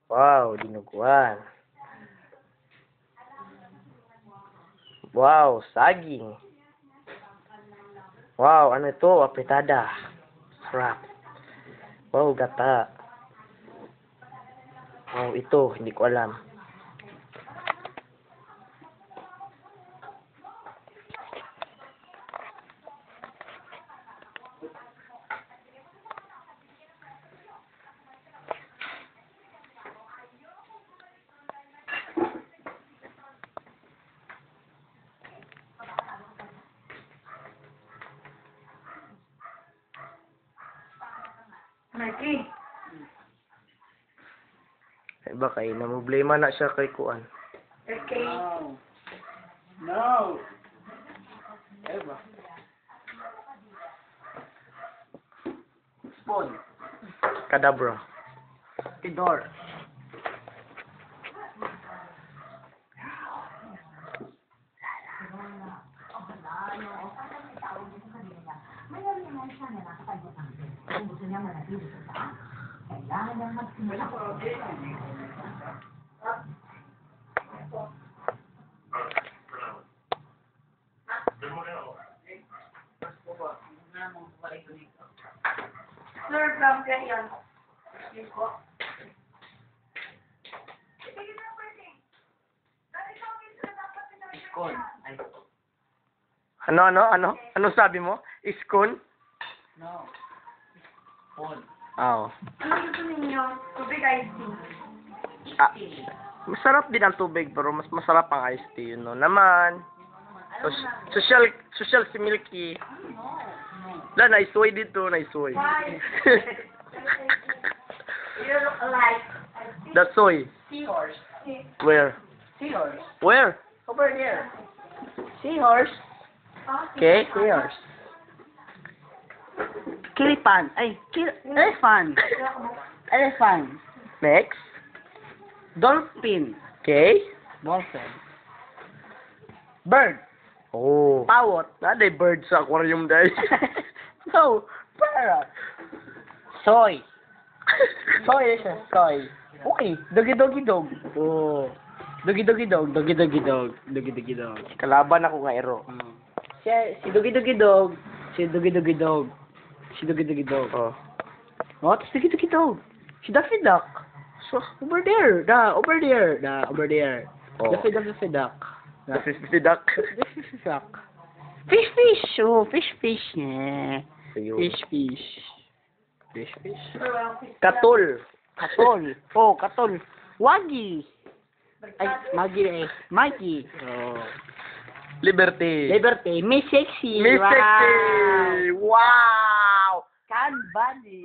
Wow, dinuguan. Wow, saging. Wow, ano ito? Apretada. Sarap. Wow, gata. Wow, ito. Hindi ko alam. Mikey. Ay ba kay problema na siya kay kuan. Okay. No. No. Eva. Spoon. Kadabra. Tidor. Sir, from yan. Spoon. Ay. Ano sabi mo? Iskon? No. Spoon. Oo. Ano gusto ninyo? Tubig iced tea. Ah, masarap din ang tubig pero mas masarap ang iced tea yun no naman. Social si Milky. La, naisuy dito, naisuy. Why? You look like That's soy. Seahorse. Where? Seahorse. Where? Over there. Seahorse. Okay. Seahorse. Kilipan. Ay, elephant. Elephant. Next. Dolphin. Okay. Dolphin. Bird. Oh. Pawot. Naday bird sa aquarium dahil. No. Parrot. Soy. Soy siya. Soy. Okay. Dogi-dogi-dog. Oh. Dogi-dogi-dog. Dogi-dogi-dog. Dogi-dogi-dog. Kalaban ako nga ero. Si Dogi-dogi-dog. Si Dogi-dogi-dog. Si Dogi-dogi-dog. Oh. Oh, tapos Dogi-dogi-dog. Si Daffy Duck. So, over there. Over there. Over there. Oh. Daffy Duck. This is the duck. Daffy Duck. Fish. Oh, fish. Yeah. Ayun. Fish. Katul. Katol. Oh, katol. Wagi. Ay, Maggie. Oh. Liberty. Liberty. Miss Sexy. Miss Wow. Sexy. Wow. Can Bunny.